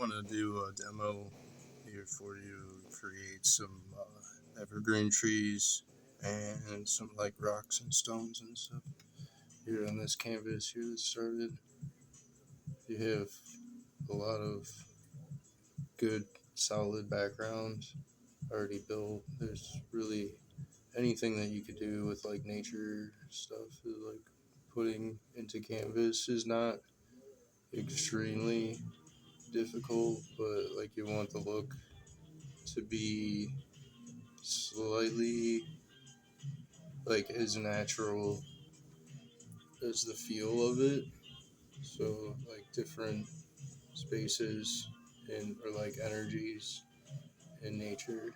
want to do a demo here for you, create some evergreen trees and some like rocks and stones and stuff here on this canvas here that started. You have a lot of good solid background already built. There's really anything that you could do with like nature stuff is like putting into canvas is not extremely difficult, but like you want the look to be slightly like as natural as the feel of it. So like different spaces and or like energies in nature,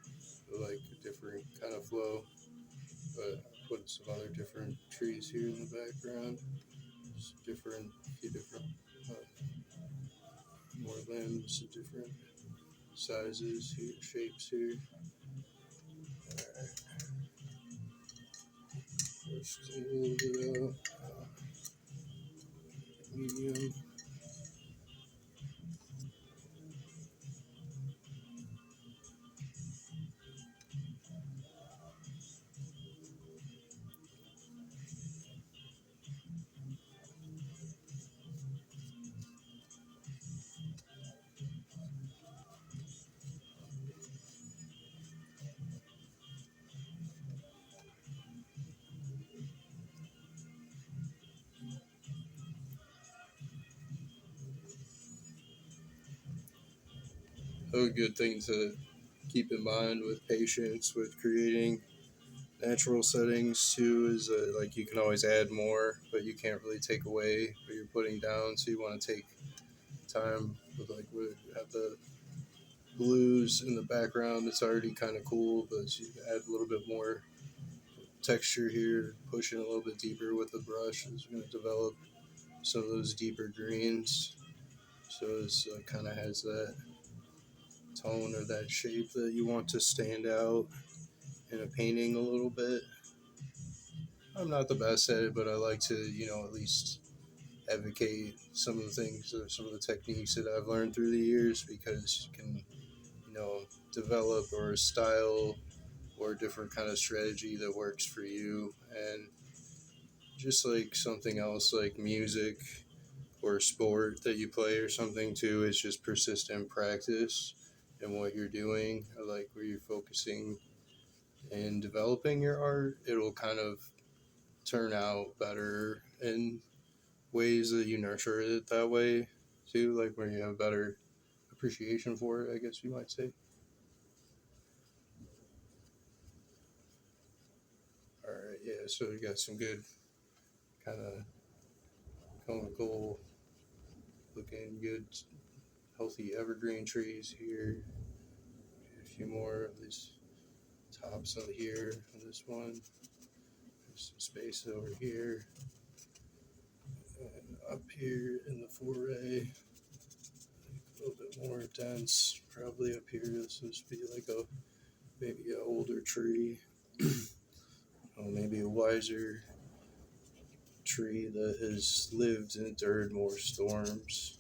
like a different kind of flow. But I put some other different trees here in the background. Just different, few different more limbs, different sizes here, shapes here. Alright, let's do a little bit of medium. A good thing to keep in mind with patience with creating natural settings too is like you can always add more, but you can't really take away what you're putting down. So you want to take time with like we have the blues in the background. It's already kind of cool, but you add a little bit more texture here, pushing a little bit deeper with the brush is going to develop some of those deeper greens. So it's kind of has that tone or that shape that you want to stand out in a painting a little bit. I'm not the best at it, but I like to, at least advocate some of the things or some of the techniques that I've learned through the years because you can, develop or a style or a different kind of strategy that works for you. And just like something else like music or sport that you play or something too, it's just persistent practice in what you're doing, or like where you're focusing and developing your art, it'll kind of turn out better in ways that you nurture it that way too, like where you have better appreciation for it, I guess you might say. All right, yeah. So you got some good kind of comical looking, good, healthy evergreen trees here. A few more of these tops out here on this one. There's some space over here and up here in the foray. A little bit more dense, probably up here. This would be like a maybe an older tree, or maybe a wiser tree that has lived and endured more storms.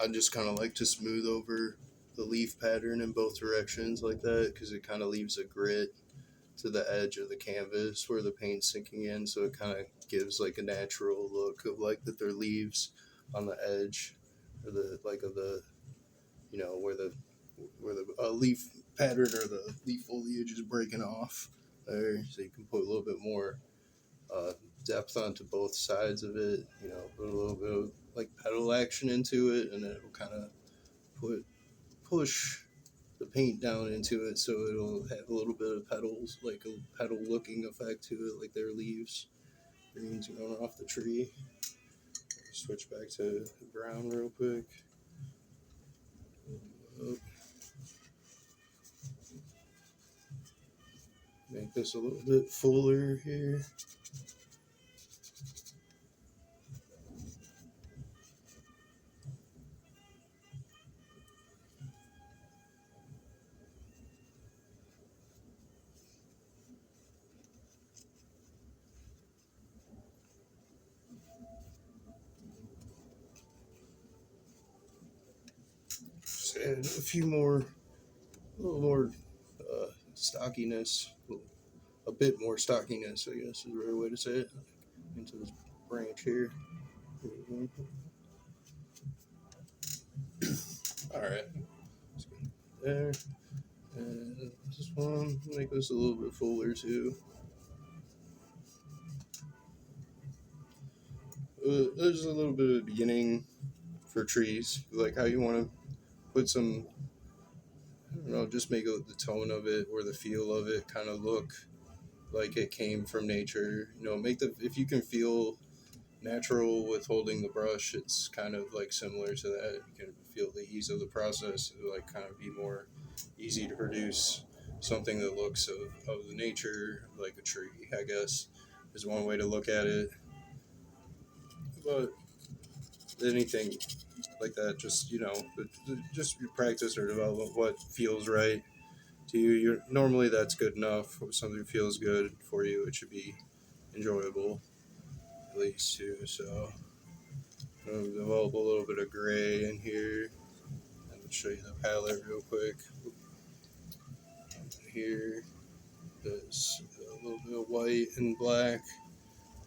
I just kind of like to smooth over the leaf pattern in both directions like that because it kind of leaves a grit to the edge of the canvas where the paint's sinking in, so it kind of gives like a natural look of like that they're leaves on the edge or the like of the where the leaf pattern or the leaf foliage is breaking off there, so you can put a little bit more uh, depth onto both sides of it. Put a little bit of like petal action into it, and then it will kind of push the paint down into it, so it'll have a little bit of petals, like a petal looking effect to it, like their leaves, greens going off the tree. Switch back to brown real quick. Oh, Make this a little bit fuller here. Just add a few more, a little more stockiness, a bit more stockiness, I guess is the right way to say it, into this branch here. Mhm. All right, there. And this one, make this a little bit fuller too. There's a little bit of the beginning for trees, like how you want to put some, I don't know, just make the tone of it or the feel of it kind of look like it came from nature. Make if you can feel natural with holding the brush, it's kind of like similar to that. You can feel the ease of the process. It like kind of be more easy to produce something that looks of the nature like a tree, I guess, is one way to look at it. But anything like that, just just your practice or develop what feels right to you. Normally that's good enough. If something feels good for you, it should be enjoyable at least too. So I'll develop a little bit of gray in here. And show you the palette real quick. Here, there's a little bit of white and black.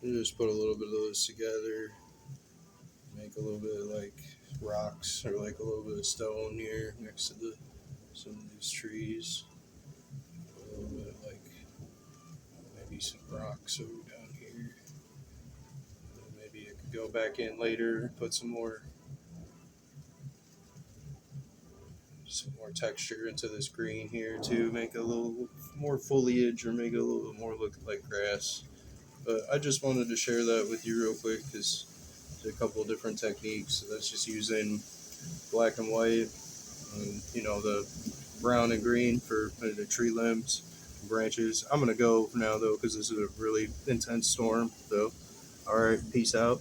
And just put a little bit of those together. Make a little bit of like rocks or like a little bit of stone here next to some of these trees. A little bit of like maybe some rocks over down here. And maybe it could go back in later, put some more texture into this green here too, make a little more foliage or make it a little bit more look like grass. But I just wanted to share that with you real quick because there's a couple of different techniques. That's just using black and white and the brown and green for the tree limbs and branches. I'm gonna go now though because this is a really intense storm. So all right, peace out.